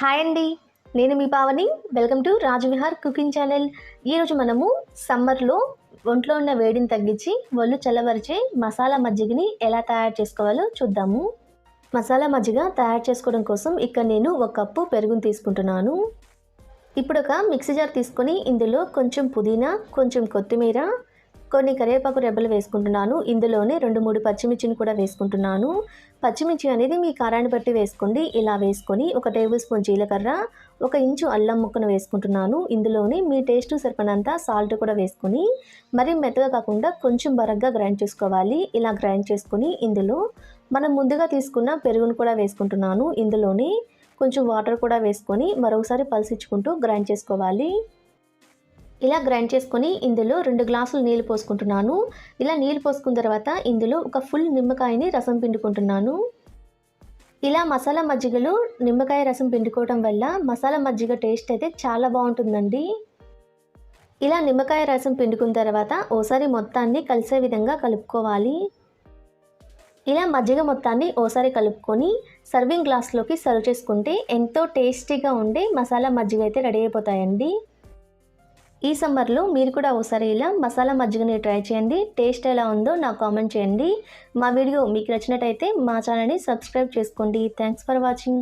Hi అండి, నేను మీ Pavani. Welcome to Rajavihar cooking channel. ఈరోజు మనము సమ్మర్లో ఒంట్లో ఉన్న వేడిని తగ్గించి ఒళ్ళు చల్లబరిచే మసాలా మజ్జిగని ఎలా తయారు చేసుకోవాలో చూద్దాము. మసాలా మజ్జిగ తయారు చేసుకోవడం కోసం ఇక్కడ నేను 1 కప్పు పెరుగుని తీసుకుంటున్నాను. ఇప్పుడు ఒక మిక్సీ జార్ తీసుకొని ఇందులో కొంచెం పుదీనా, కొంచెం కొత్తిమీర, కొన్ని కరివేపాకు రెబ్బలు వేసుకుంటున్నాను. ఇందులోనే 2-3 పచ్చిమిర్చిని కూడా వేసుకుంటున్నాను. పచ్చిమిర్చి అనేది మీ కారాన్ని బట్టి వేసుకోండి. ఇలా వేసుకొని 1 టేబుల్ స్పూన్ జీలకర్ర, 1 ఇంచు అల్లం ముక్కను వేసుకుంటున్నాను. ఇందులోనే మీ టేస్ట్ సరిపడినంత సాల్ట్ కూడా వేసుకొని మరీ మెత్తగా కాకుండా కొంచెం బరగ్గా గ్రైండ్ చేసుకోవాలి. ఇలా గ్రైండ్ చేసుకొని ఇందులో మనం ముందుగా తీసుకున్న పెరుగును కూడా వేసుకుంటున్నాను. ఇందులోనే కొంచెం వాటర్ కూడా వేసుకొని మరొకసారి పల్సించుకుంటూ గ్రైండ్ చేసుకోవాలి. ఇలా గ్రైండ్ చేసుకొని ఇందులో 2 గ్లాసులు నీళ్ళు పోసుకుంటున్నాను. ఇలా నీళ్ళు పోసుకున్న తర్వాత ఇందులో ఒక ఫుల్ నిమ్మకాయని రసం పిండుకుంటున్నాను. ఇలా మసాలా మజ్జిగలో నిమ్మకాయ రసం పిండుకోవడం వల్ల మసాలా మజ్జిగ టేస్ట్ అయితే చాలా బాగుంటుందండి. ఇలా నిమ్మకాయ రసం పిండుకున్న తర్వాత ఓసారి మొత్తాన్ని కలిసే విధంగా కలుపుకోవాలి. ఇలా మజ్జిగ మొత్తాన్ని ఓసారి కలుపుకొని సర్వింగ్ గ్లాస్లోకి సర్వ్ చేసుకుంటే ఎంతో టేస్టీగా ఉండే మసాలా మజ్జిగ అయితే రెడీ అయిపోతాయండి. ఈ సమ్మర్లో మీరు కూడా ఒకసారి ఇలా మసాలా మజ్జిగని ట్రై చేయండి. టేస్ట్ ఎలా ఉందో నాకు కామెంట్ చేయండి. మా వీడియో మీకు నచ్చినట్టయితే మా ఛానల్ని సబ్స్క్రైబ్ చేసుకోండి. Thanks for watching.